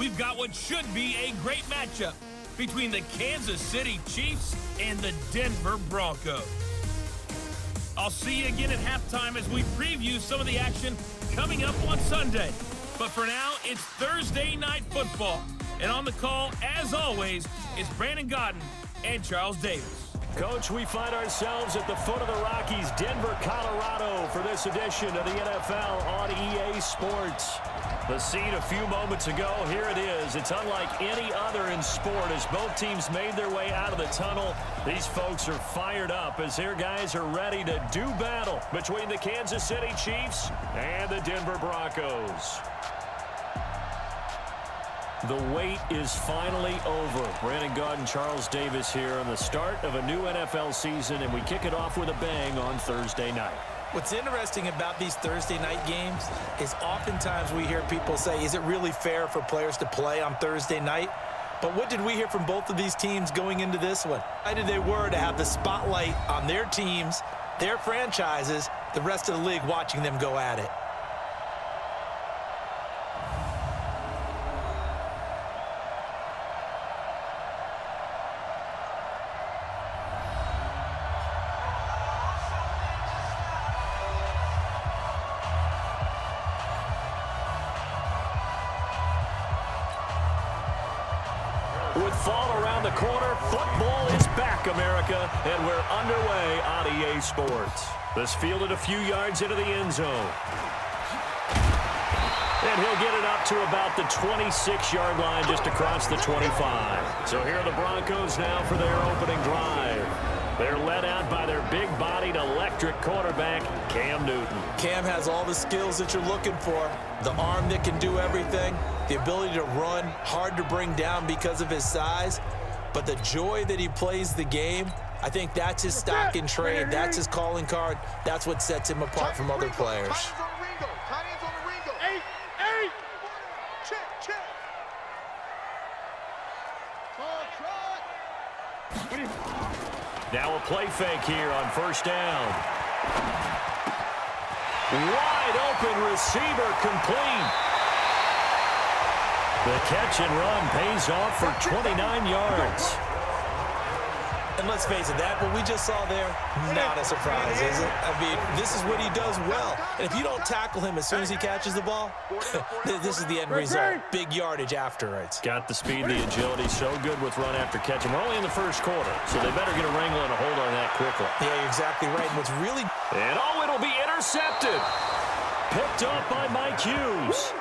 we've got what should be a great matchup between the Kansas City Chiefs and the Denver Broncos. I'll see you again at halftime as we preview some of the action coming up on Sunday. But for now, it's Thursday Night Football. And on the call, as always, is Brandon Gaudin and Charles Davis. Coach, we find ourselves at the foot of the Rockies, Denver, Colorado, for this edition of the NFL on EA Sports. The scene a few moments ago, here it is. It's unlike any other in sport as both teams made their way out of the tunnel. These folks are fired up as their guys are ready to do battle between the Kansas City Chiefs and the Denver Broncos. The wait is finally over. Brandon Gaudin, Charles Davis here on the start of a new NFL season, and we kick it off with a bang on Thursday night. What's interesting about these Thursday night games is oftentimes we hear people say, is it really fair for players to play on Thursday night? But what did we hear from both of these teams going into this one? How excited they were to have the spotlight on their teams, their franchises, the rest of the league watching them go at it. With fall around the corner, football is back, America, and we're underway on EA Sports. This fielded a few yards into the end zone. And he'll get it up to about the 26-yard line just across the 25. So here are the Broncos now for their opening drive. They're led out by their big-bodied electric quarterback, Cam Newton. Cam has all the skills that you're looking for. The arm that can do everything, the ability to run, hard to bring down because of his size. But the joy that he plays the game, I think that's his stock in trade. That's his calling card. That's what sets him apart from other players. Now a play fake here on first down. Wide open receiver complete. The catch and run pays off for 29 yards. And let's face it, that what we just saw there, not a surprise, is it? I mean, this is what he does well. And if you don't tackle him as soon as he catches the ball, this is the end result. Big yardage afterwards. Got the speed, the agility, so good with run after catch. And we're only in the first quarter, so they better get a wrangle and a hold on that quickly. Yeah, you're exactly right. And what's really... And oh, it'll be intercepted. Picked off by Mike Hughes.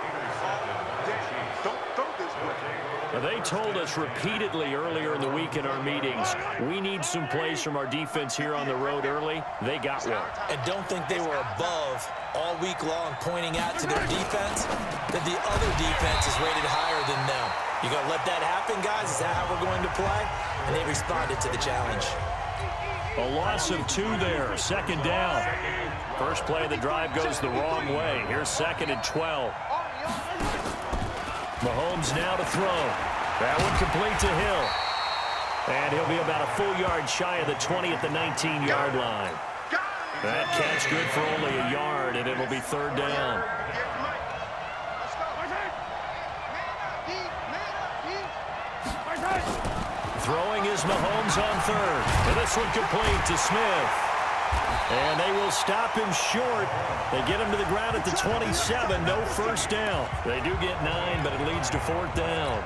They told us repeatedly earlier in the week in our meetings, we need some plays from our defense here on the road early. They got one. And don't think they were above all week long pointing out to their defense that the other defense is rated higher than them. You going to let that happen, guys? Is that how we're going to play? And they responded to the challenge. A loss of 2 there, second down. First play of the drive goes the wrong way. Here's second and 12. Mahomes now to throw. That one complete to Hill. And he'll be about a full yard shy of the 20 at the 19-yard line. That catch good for only a yard, and it'll be third down. Throwing is Mahomes on third. And this one complete to Smith. And they will stop him short. They get him to the ground at the 27. No first down. They do get 9, but it leads to fourth down.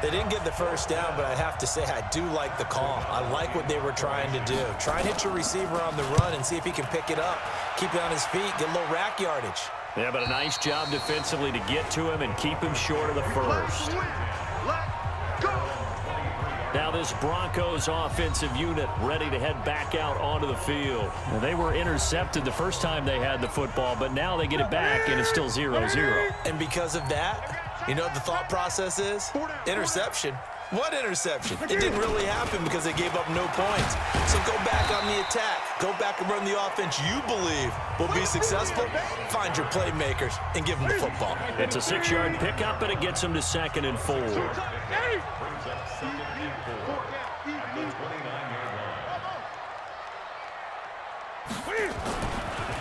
They didn't get the first down, but I have to say I do like the call. I like what they were trying to do. Try and hit your receiver on the run and see if he can pick it up. Keep it on his feet. Get a little rack yardage. Yeah, but a nice job defensively to get to him and keep him short of the first. Now this Broncos offensive unit ready to head back out onto the field. Now they were intercepted the first time they had the football, but now they get it back, and it's still 0-0. And because of that, you know what the thought process is? Interception. What interception? It didn't really happen because they gave up no points. So go back on the attack. Go back and run the offense you believe will be successful. Find your playmakers and give them the football. It's a 6-yard pickup, and it gets them to 2nd and 4.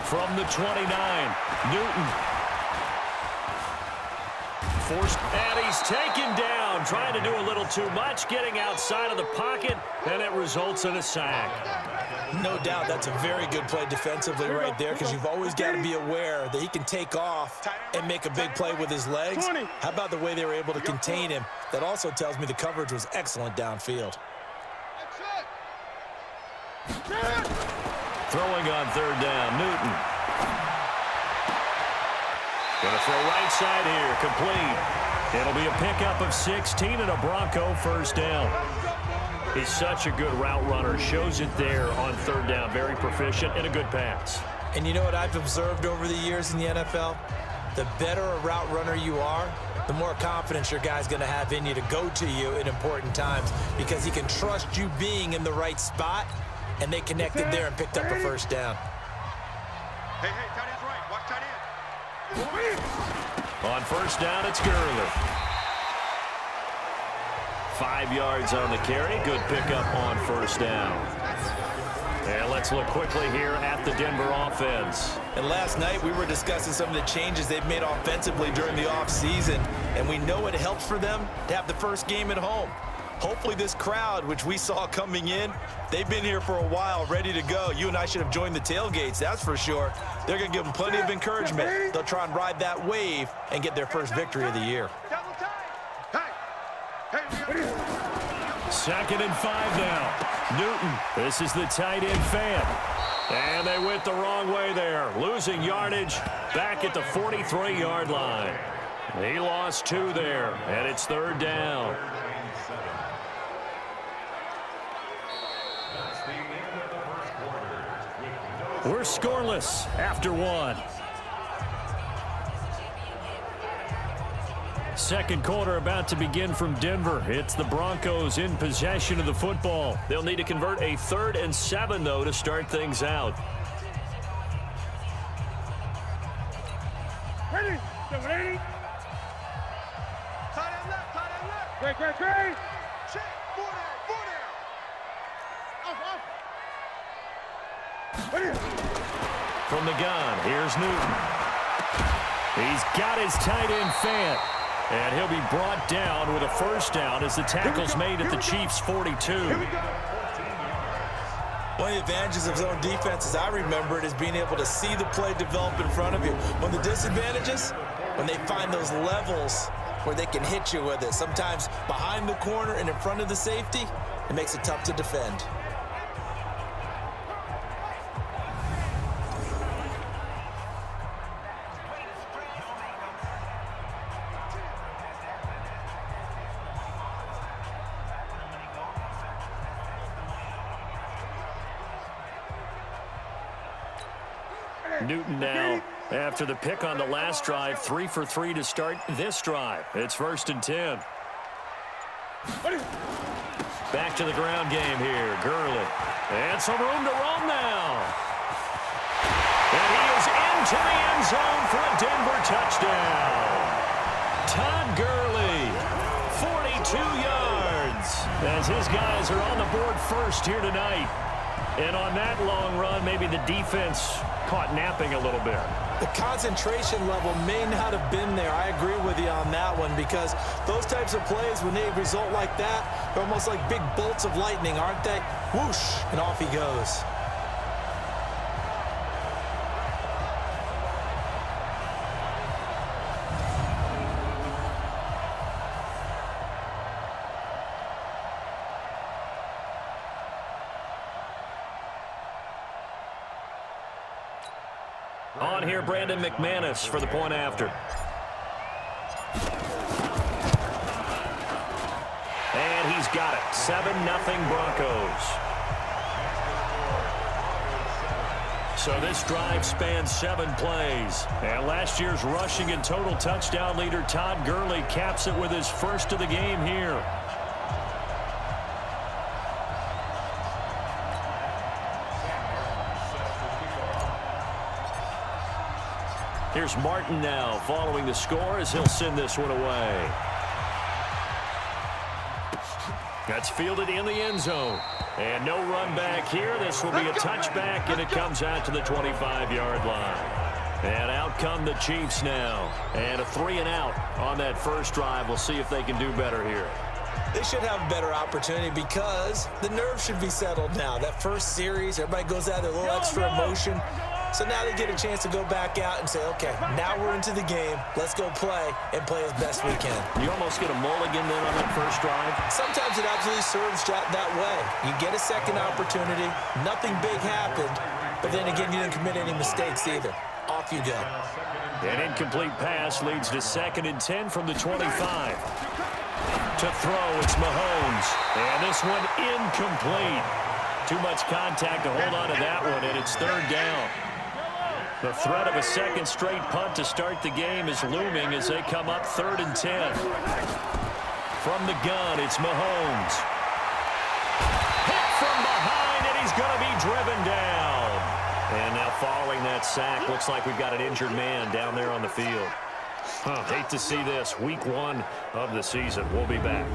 From the 29, Newton. Forced, and he's taken down, trying to do a little too much, getting outside of the pocket, and it results in a sack. No doubt that's a very good play defensively right there, because you've always got to be aware that he can take off and make a big play with his legs. How about the way they were able to contain him? That also tells me the coverage was excellent downfield. Throwing on third down, Newton. Going to throw right side here, complete. It'll be a pickup of 16 and a Bronco first down. He's such a good route runner. Shows it there on third down. Very proficient and a good pass. And you know what I've observed over the years in the NFL? The better a route runner you are, the more confidence your guy's going to have in you to go to you in important times, because he can trust you being in the right spot, and they connected there and picked up a first down. Hey, tight end's right. Watch tight end. On first down, it's Gurley. 5 yards on the carry. Good pickup on first down. And let's look quickly here at the Denver offense. And last night we were discussing some of the changes they've made offensively during the offseason, and we know it helps for them to have the first game at home. Hopefully this crowd, which we saw coming in, they've been here for a while, ready to go. You and I should have joined the tailgates, that's for sure. They're going to give them plenty of encouragement. They'll try and ride that wave and get their first victory of the year. Second and 5 now. Newton, this is the tight end fan. And they went the wrong way there. Losing yardage back at the 43-yard line. He lost 2 there, and it's third down. We're scoreless after 1. Second quarter about to begin from Denver. It's the Broncos in possession of the football. They'll need to convert a 3rd and 7, though, to start things out. Ready. Ready. Tight end left. Great. Check. 4 down. Off. Ready. From the gun, here's Newton. He's got his tight end fan. And he'll be brought down with a first down as the tackle's made at the Chiefs' 42. One of the advantages of zone defense, as I remember it, is being able to see the play develop in front of you. One of the disadvantages, when they find those levels where they can hit you with it, sometimes behind the corner and in front of the safety, it makes it tough to defend. Newton now, after the pick on the last drive, 3 for 3 to start this drive. It's 1st and 10. Back to the ground game here. Gurley. And some room to roam now. And he is into the end zone for a Denver touchdown. Todd Gurley, 42 yards, as his guys are on the board first here tonight. And on that long run, maybe the defense caught napping a little bit. The concentration level may not have been there. I agree with you on that one, because those types of plays, when they result like that, they're almost like big bolts of lightning, aren't they? Whoosh, and off he goes. On here, Brandon McManus for the point after. And he's got it. 7-0 Broncos. So this drive spans 7 plays. And last year's rushing and total touchdown leader Todd Gurley caps it with his first of the game here. Here's Martin now following the score as he'll send this one away. That's fielded in the end zone. And no run back here. This will be a touchback, and it comes out to the 25-yard line. And out come the Chiefs now. And a 3-and-out on that first drive. We'll see if they can do better here. They should have a better opportunity because the nerves should be settled now. That first series, everybody goes out with a little extra emotion. So now they get a chance to go back out and say, okay, now we're into the game. Let's go play and play as best we can. You almost get a mulligan then on that first drive. Sometimes it absolutely serves that way. You get a second opportunity. Nothing big happened. But then again, you didn't commit any mistakes either. Off you go. An incomplete pass leads to 2nd and 10 from the 25. To throw, it's Mahomes. And this one incomplete. Too much contact to hold on to that one, and it's 3rd down. The threat of a second straight punt to start the game is looming as they come up 3rd and 10. From the gun, it's Mahomes. Hit from behind, and he's going to be driven down. And now following that sack, looks like we've got an injured man down there on the field. Hate to see this. Week 1 of the season. We'll be back.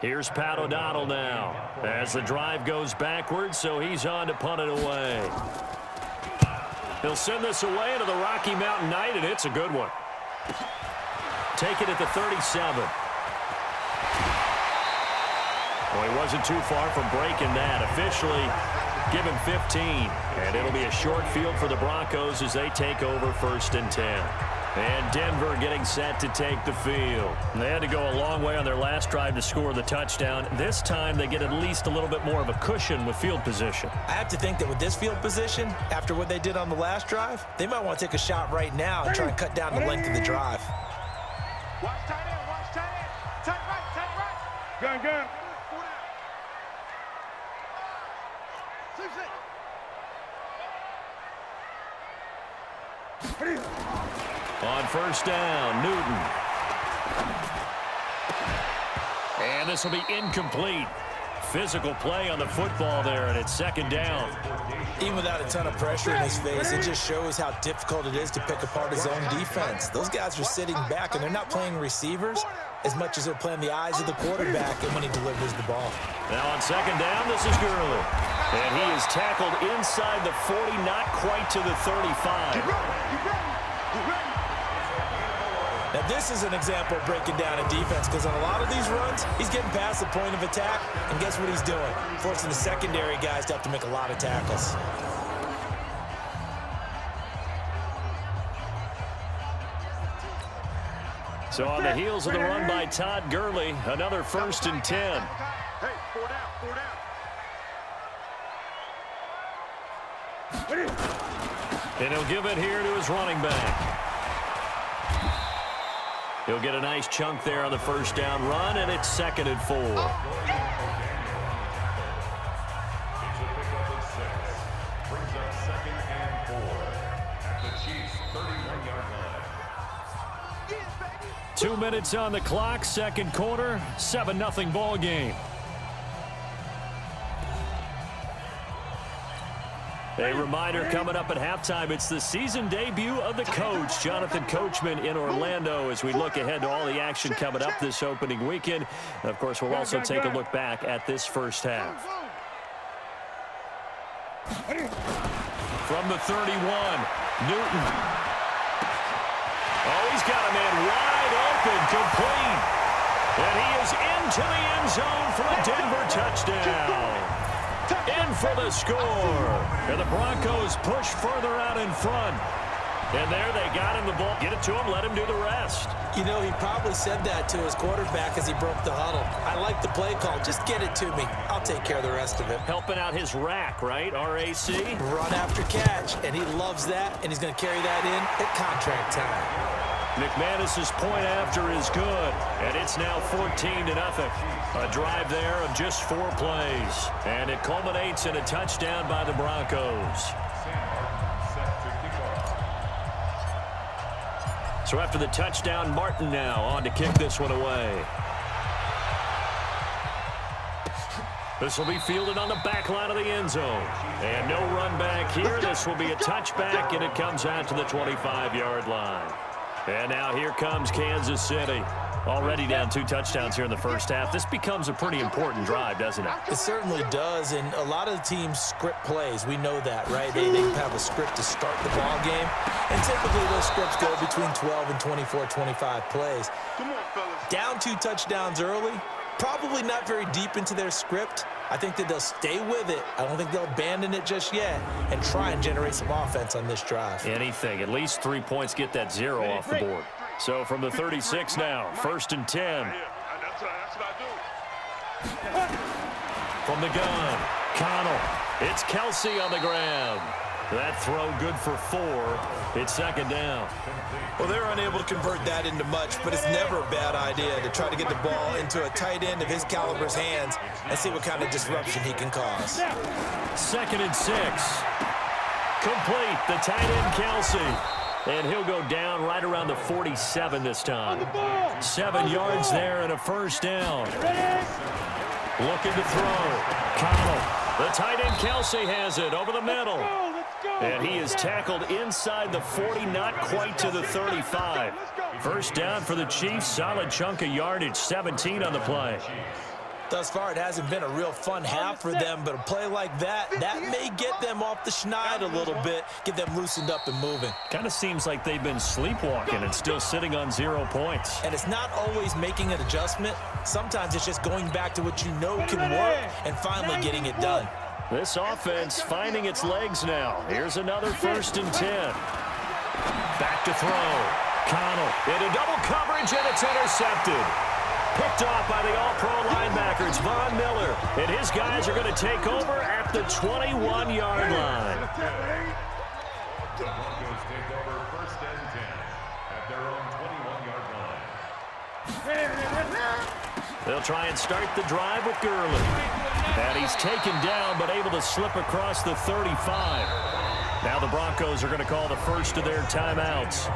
Here's Pat O'Donnell now as the drive goes backwards, so he's on to punt it away. He'll send this away into the Rocky Mountain Night, and it's a good one. Take it at the 37. Well, he wasn't too far from breaking that. Officially, give him 15. And it'll be a short field for the Broncos as they take over 1st and 10. And Denver getting set to take the field. They had to go a long way on their last drive to score the touchdown. This time they get at least a little bit more of a cushion with field position. I have to think that with this field position, after what they did on the last drive, they might want to take a shot right now and try and cut down the length of the drive. Watch tight end, watch tight end. Tight right, tight right. Gun, gun. On 1st down, Newton. And this will be incomplete. Physical play on the football there, and it's 2nd down. Even without a ton of pressure in his face, it just shows how difficult it is to pick apart his own defense. Those guys are sitting back, and they're not playing receivers as much as they're playing the eyes of the quarterback and when he delivers the ball. Now on 2nd down, this is Gurley. And he is tackled inside the 40, not quite to the 35. Now, this is an example of breaking down a defense because on a lot of these runs, he's getting past the point of attack, and guess what he's doing? Forcing the secondary guys to have to make a lot of tackles. So on the heels of the run by Todd Gurley, another 1st and 10. Hey, 4 down, 4 down. And he'll give it here to his running back. He'll get a nice chunk there on the 1st down run, and it's 2nd and 4. Brings up 2nd and 4 at the Chiefs' 31-yard line. 2 minutes on the clock, 2nd quarter, 7-0 ball game. A reminder coming up at halftime, it's the season debut of the coach, Jonathan Coachman in Orlando, as we look ahead to all the action coming up this opening weekend. And of course, we'll also take a look back at this first half. From the 31, Newton. Oh, he's got a man wide open, complete. And he is into the end zone for a Denver touchdown. In for the score. And the Broncos push further out in front. And there they got him the ball. Get it to him, let him do the rest. You know, he probably said that to his quarterback as he broke the huddle. I like the play call. Just get it to me. I'll take care of the rest of it. Helping out his rack, right? RAC. Run after catch. And he loves that. And he's going to carry that in at contract time. McManus's point after is good, and it's now 14-0. A drive there of just 4 plays, and it culminates in a touchdown by the Broncos. So after the touchdown, Martin now on to kick this one away. This will be fielded on the back line of the end zone. And no run back here. This will be a touchback, and it comes out to the 25-yard line. And now here comes Kansas City. Already down 2 touchdowns here in the first half. This becomes a pretty important drive, doesn't it? It certainly does, and a lot of the teams script plays. We know that, right? They have a script to start the ball game, and typically those scripts go between 12 and 24, 25 plays. Down 2 touchdowns early, probably not very deep into their script. I think that they'll stay with it. I don't think they'll abandon it just yet and try and generate some offense on this drive. Anything. At least 3 points, get that 0 off the board. So from the 36 now, 1st and 10. That's what I do. From the gun, Connell. It's Kelsey on the ground. That throw good for 4. It's 2nd down. Well, they're unable to convert that into much, but it's never a bad idea to try to get the ball into a tight end of his caliber's hands and see what kind of disruption he can cause. 2nd and 6. Complete, the tight end Kelsey. And he'll go down right around the 47 this time. 7 yards there and a 1st down. Looking to throw. Connell. The tight end Kelsey has it over the middle. And he is tackled inside the 40, not quite to the 35. 1st down for the Chiefs. Solid chunk of yardage, 17 on the play. Thus far, it hasn't been a real fun half for them, but a play like that may get them off the schneid a little bit, get them loosened up and moving. Kind of seems like they've been sleepwalking and still sitting on 0 points. And it's not always making an adjustment. Sometimes it's just going back to what you know can work and finally getting it done. This offense finding its legs now. Here's another 1st and 10. Back to throw. Connell into double coverage, and it's intercepted. Picked off by the all-pro linebacker. It's Von Miller. And his guys are going to take over at the 21-yard line. The Broncos take over 1st and 10 at their own 21-yard line. They'll try and start the drive with Gurley. And he's taken down, but able to slip across the 35. Now the Broncos are going to call the first of their timeouts,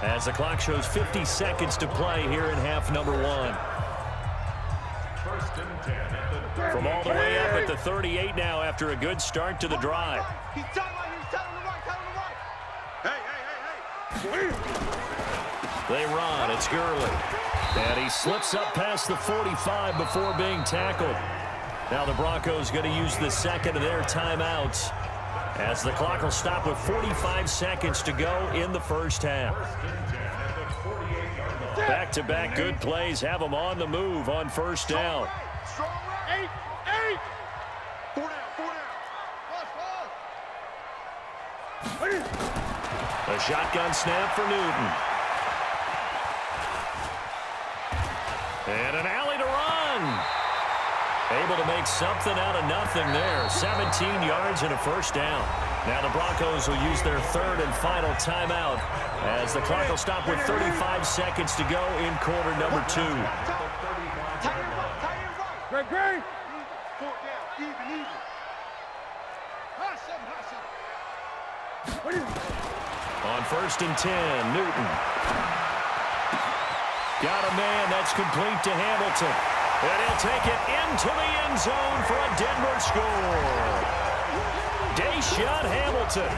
as the clock shows 50 seconds to play here in half number 1. 1st and 10 at the 30. From all the way up at the 38 now after a good start to the drive. He's telling the right. Hey. They run. It's Gurley. And he slips up past the 45 before being tackled. Now the Broncos going to use the 2nd of their timeouts, as the clock will stop with 45 seconds to go in the first half. Back-to-back good plays have them on the move on 1st down. 8. 4 down. A shotgun snap for Newton. And an alley to run. Able to make something out of nothing there. 17 yards and a 1st down. Now the Broncos will use their 3rd and final timeout, as the clock will stop with 35 seconds to go in quarter number 2. Great. 4 down. Even. On 1st and 10, Newton. Got a man. That's complete to Hamilton. And he'll take it into the end zone for a Denver score. Deshaun Hamilton,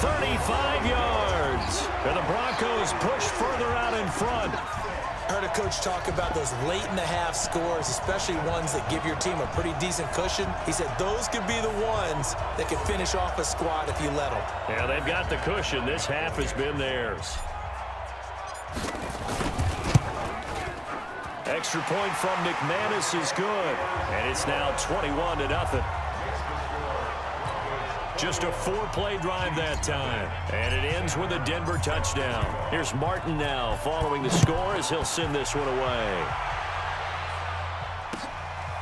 35 yards. And the Broncos push further out in front. I heard a coach talk about those late-in-the-half scores, especially ones that give your team a pretty decent cushion. He said those could be the ones that can finish off a squad if you let them. Yeah, they've got the cushion. This half has been theirs. Extra point from McManus is good, and it's now 21-0. Just a 4-play drive that time, and it ends with a Denver touchdown. Here's Martin now following the score as he'll send this one away.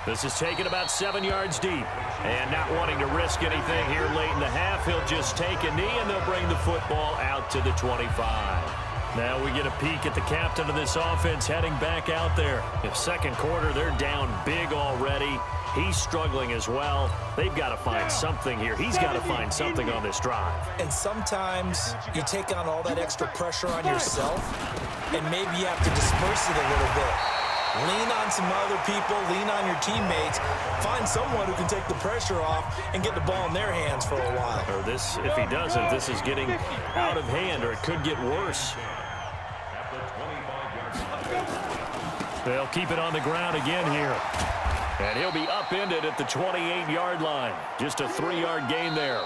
This is taken about 7 yards deep, and not wanting to risk anything here late in the half, he'll just take a knee, and they'll bring the football out to the 25. Now we get a peek at the captain of this offense heading back out there. If 2nd quarter, they're down big already. He's struggling as well. They've got to find something here. He's got to find something on this drive. And sometimes you take on all that extra pressure on yourself, and maybe you have to disperse it a little bit. Lean on some other people, lean on your teammates, find someone who can take the pressure off and get the ball in their hands for a while. Or this, if he doesn't, this is getting out of hand, or it could get worse. They'll keep it on the ground again here. And he'll be upended at the 28-yard line. Just a 3-yard gain there.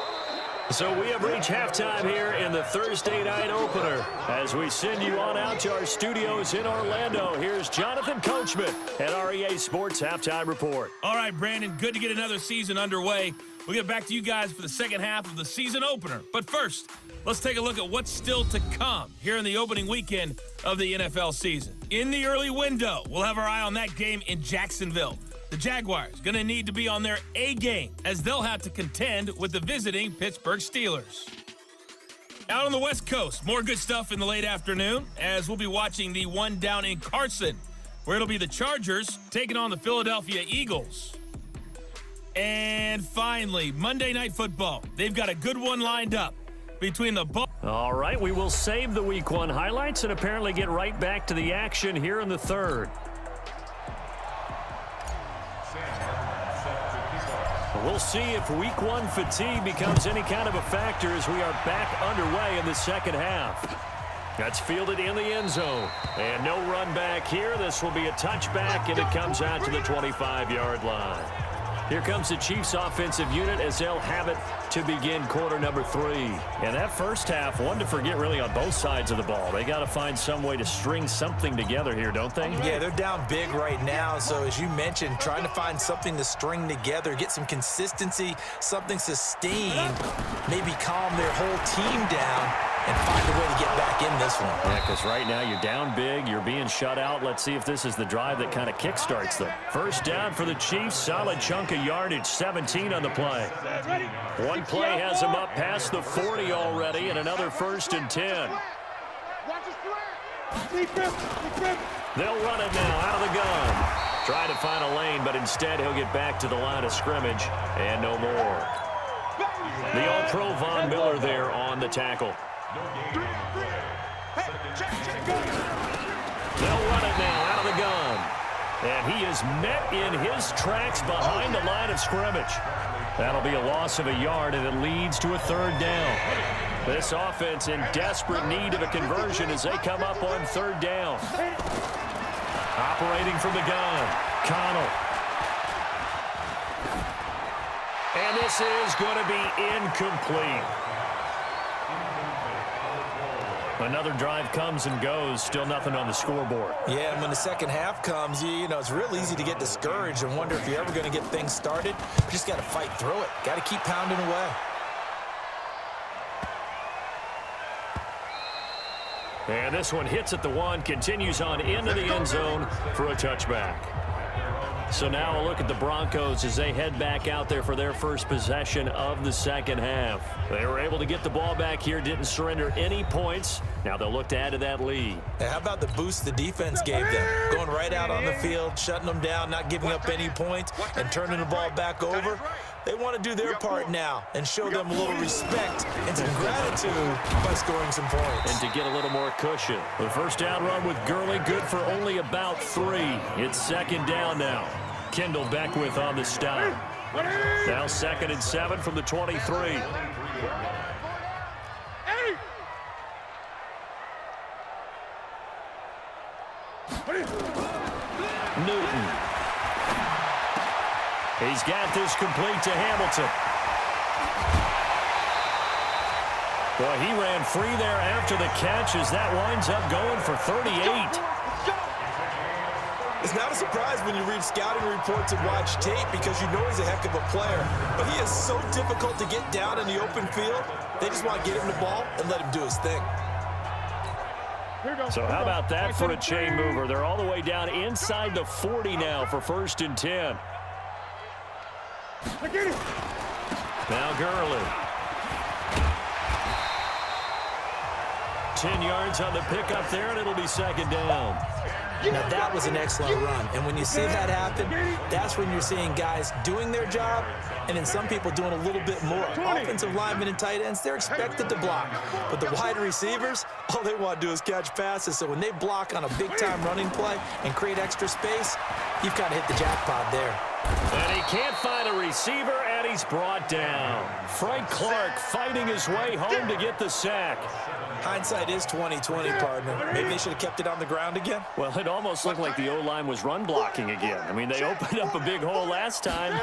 So we have reached halftime here in the Thursday night opener. As we send you on out to our studios in Orlando, here's Jonathan Coachman at REA Sports Halftime Report. All right, Brandon, good to get another season underway. We'll get back to you guys for the second half of the season opener. But first, let's take a look at what's still to come here in the opening weekend of the NFL season. In the early window, we'll have our eye on that game in Jacksonville. The Jaguars going to need to be on their A game as they'll have to contend with the visiting Pittsburgh Steelers. Out on the West Coast, more good stuff in the late afternoon as we'll be watching the one down in Carson, where it'll be the Chargers taking on the Philadelphia Eagles. And finally, Monday Night Football. They've got a good one lined up between the All right, we will save the Week 1 highlights and apparently get right back to the action here in the third. We'll see if Week 1 fatigue becomes any kind of a factor as we are back underway in the second half. That's fielded in the end zone. And no run back here. This will be a touchback, and it comes out to the 25-yard line. Here comes the Chiefs offensive unit as they'll have it to begin quarter number 3. And that first half, one to forget really on both sides of the ball. They got to find some way to string something together here, don't they? Yeah, they're down big right now. So as you mentioned, trying to find something to string together, get some consistency, something sustained, maybe calm their whole team down and find a way to get back in this one. Yeah, because right now you're down big, you're being shut out. Let's see if this is the drive that kind of kickstarts them. First down for the Chiefs, solid chunk of yardage, 17 on the play. One play has them up past the 40 already, and another 1st and 10. They'll run it now out of the gun. Try to find a lane, but instead he'll get back to the line of scrimmage, and no more. The All-Pro Von Miller there on the tackle. They'll run it now out of the gun. And he is met in his tracks behind the line of scrimmage. That'll be a loss of a yard, and it leads to a 3rd down. This offense in desperate need of a conversion as they come up on 3rd down. Operating from the gun, Connell. And this is going to be incomplete. Another drive comes and goes, still nothing on the scoreboard. Yeah, and when the second half comes, you know, it's real easy to get discouraged and wonder if you're ever going to get things started. You just got to fight through it. Got to keep pounding away. And this one hits at the 1, continues on into the end zone for a touchback. So now a look at the Broncos as they head back out there for their first possession of the second half. They were able to get the ball back here, didn't surrender any points. Now they'll look to add to that lead. Hey, how about the boost the defense gave them? Going right out on the field, shutting them down, not giving up any points, and turning the ball back over. They want to do their part now and show them a little respect and some gratitude by scoring some points. And to get a little more cushion. The first down run with Gurley, good for only about 3. It's 2nd down now. Kendall Beckwith on the stop. Now 2nd and 7 from the 23. Newton. He's got this complete to Hamilton. Boy, he ran free there after the catch as that winds up going for 38. It's not a surprise when you read scouting reports and watch tape because you know he's a heck of a player. But he is so difficult to get down in the open field. They just want to get him the ball and let him do his thing. So how about that for a chain mover? They're all the way down inside the 40 now for 1st and 10. Now Gurley. 10 yards on the pickup there, and it'll be 2nd down. Now that was an excellent run, and when you see that happen, that's when you're seeing guys doing their job, and then some people doing a little bit more. Offensive linemen and tight ends, they're expected to block, but the wide receivers, all they want to do is catch passes. So when they block on a big-time running play and create extra space, you've got to hit the jackpot there. And he can't find a receiver, and he's brought down. Frank Clark fighting his way home to get the sack. Hindsight is 20/20, partner. Maybe they should have kept it on the ground again. Well, it almost looked like the O-line was run blocking again. I mean, they opened up a big hole last time.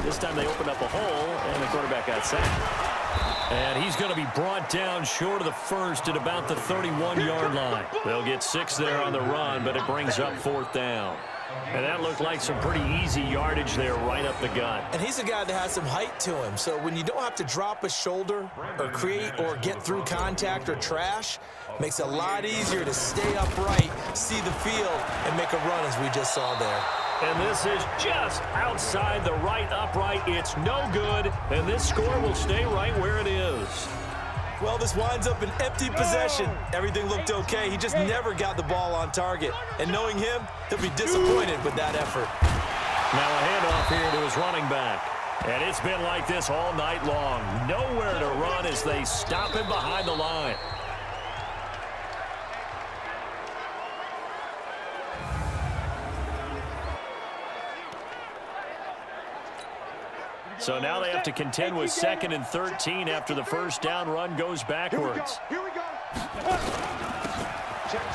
This time they opened up a hole, and the quarterback got sacked. And he's going to be brought down short of the first at about the 31-yard line. They'll get 6 there on the run, but it brings up 4th down. And that looked like some pretty easy yardage there right up the gut. And he's a guy that has some height to him. So when you don't have to drop a shoulder or create or get through contact or trash, makes it a lot easier to stay upright, see the field, and make a run as we just saw there. And this is just outside the right upright. It's no good, and this score will stay right where it is. Well, this winds up an empty possession. Everything looked okay. He just never got the ball on target. And knowing him, he'll be disappointed with that effort. Now a handoff here to his running back. And it's been like this all night long. Nowhere to run as they stop him behind the line. So now they have to contend with 2nd and 13 after the first down run goes backwards. Here we go.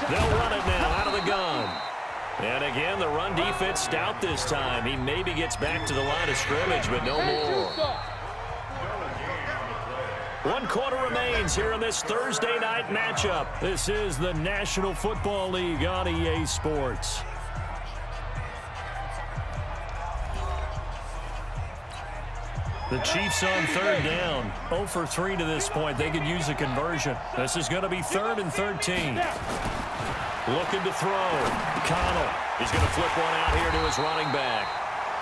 They'll run it now out of the gun. And again, the run defense stout this time. He maybe gets back to the line of scrimmage, but no more. 1 quarter remains here in this Thursday night matchup. This is the National Football League on EA Sports. The Chiefs on 3rd down. 0 for 3 to this point. They could use a conversion. This is going to be 3rd and 13. Looking to throw. Connell is going to flip one out here to his running back.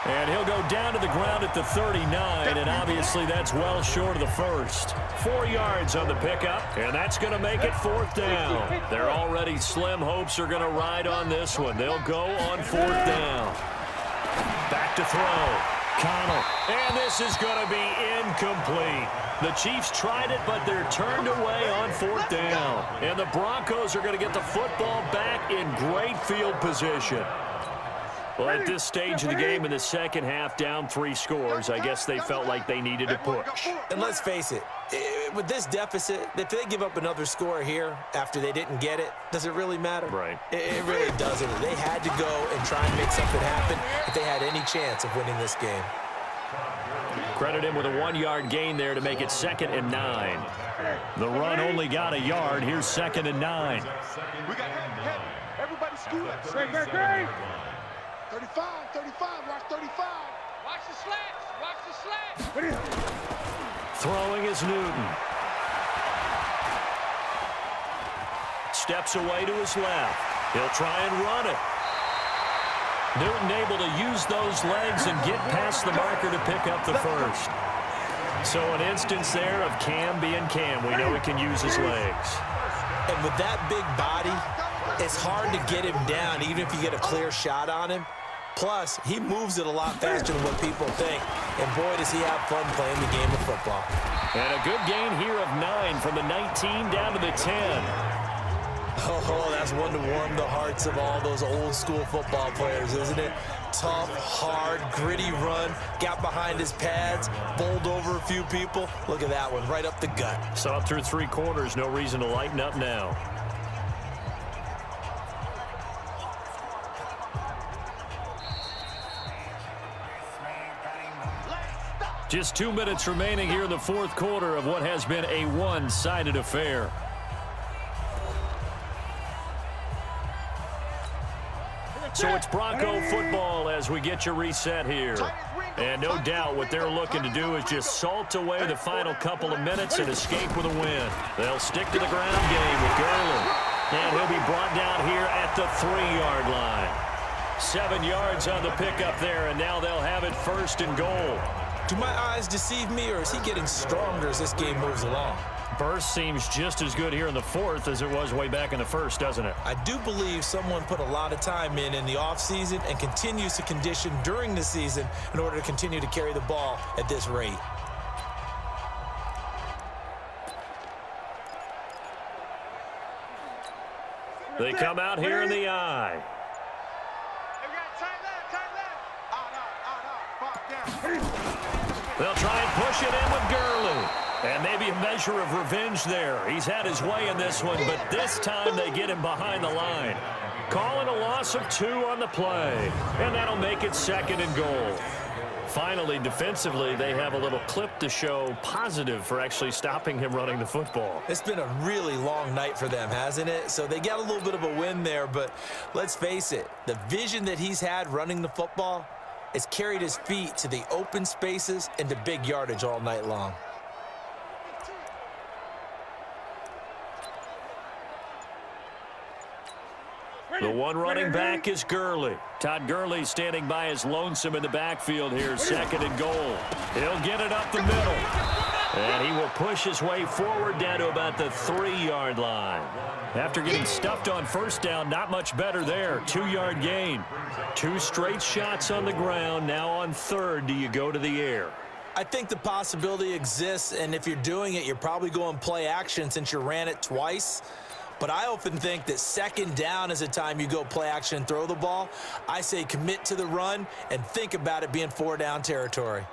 And he'll go down to the ground at the 39, and obviously that's well short of the first. 4 yards on the pickup, and that's going to make it 4th down. Their already slim hopes are going to ride on this one. They'll go on 4th down. Back to throw. Connell, and this is going to be incomplete. The Chiefs tried it, but they're turned away on 4th down. And the Broncos are going to get the football back in great field position. Well, at this stage of the game in the second half, down 3 scores, I guess they felt like they needed to push. And let's face it, with this deficit, if they give up another score here after they didn't get it, does it really matter? Right. It really doesn't. They had to go and try and make something happen if they had any chance of winning this game. Credit him with a 1-yard gain there to make it 2nd and 9. The run only got a yard. Here's 2nd and 9. We got everybody scoot up. 35, 35, watch 35. Watch the slats, watch the slats. Throwing is Newton. Steps away to his left. He'll try and run it. Newton able to use those legs and get past the marker to pick up the first. So an instance there of Cam being Cam. We know he can use his legs. And with that big body, it's hard to get him down, even if you get a clear shot on him. Plus, he moves it a lot faster than what people think. And boy, does he have fun playing the game of football. And a good gain here of 9 from the 19 down to the 10. Oh, that's one to warm the hearts of all those old school football players, isn't it? Tough, hard, gritty run, got behind his pads, bowled over a few people. Look at that one, right up the gut. Saw it through 3 quarters, no reason to lighten up now. Just 2 minutes remaining here in the 4th quarter of what has been a one-sided affair. So it's Bronco football as we get your reset here. And no doubt what they're looking to do is just salt away the final couple of minutes and escape with a win. They'll stick to the ground game with Garland. And he'll be brought down here at the 3-yard line. 7 yards on the pickup there, and now they'll have it 1st and goal. Do my eyes deceive me, or is he getting stronger as this game moves along? Burst seems just as good here in the 4th as it was way back in the 1st, doesn't it? I do believe someone put a lot of time in the offseason and continues to condition during the season in order to continue to carry the ball at this rate. They come out here in the eye. They got tight left, tight left. Out, out, out, out. They'll try and push it in with Gurley. And maybe a measure of revenge there. He's had his way in this one, but this time they get him behind the line. Calling a loss of 2 on the play. And that'll make it 2nd and goal. Finally, defensively, they have a little clip to show positive for actually stopping him running the football. It's been a really long night for them, hasn't it? So they got a little bit of a win there, but let's face it, the vision that he's had running the football has carried his feet to the open spaces and to big yardage all night long. The one running back is Gurley. Todd Gurley standing by as lonesome in the backfield here, 2nd and goal. He'll get it up the middle. And he will push his way forward down to about the 3-yard line. After getting stuffed on 1st down, not much better there. 2-yard gain. 2 straight shots on the ground. Now on 3rd, do you go to the air? I think the possibility exists, and if you're doing it, you're probably going play action since you ran it twice. But I often think that 2nd down is a time you go play action and throw the ball. I say commit to the run and think about it being 4-down territory.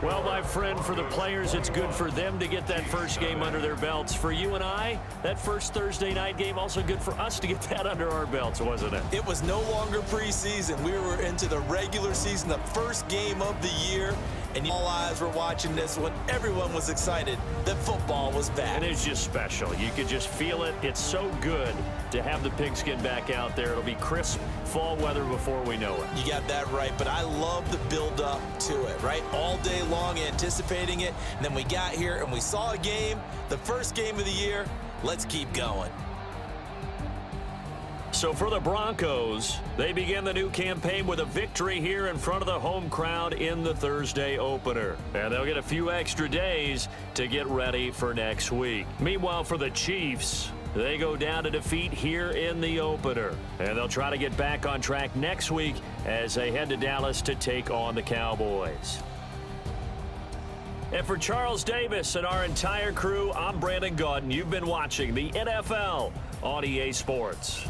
Well, my friend, for the players, it's good for them to get that first game under their belts. For you and I, that first Thursday night game, also good for us to get that under our belts, wasn't it? It was no longer preseason. We were into the regular season, the first game of the year, and all eyes were watching this one. Everyone was excited that football was back. And it's just special. You could just feel it. It's so good to have the pigskin back out there. It'll be crisp fall weather before we know it. You got that right, but I love the build-up to it, right? All day long anticipating it, and then we got here and we saw a game, the first game of the year. Let's keep going. So for the Broncos, they begin the new campaign with a victory here in front of the home crowd in the Thursday opener. And they'll get a few extra days to get ready for next week. Meanwhile, for the Chiefs, they go down to defeat here in the opener. And they'll try to get back on track next week as they head to Dallas to take on the Cowboys. And for Charles Davis and our entire crew, I'm Brandon Gaudin. You've been watching the NFL on EA Sports.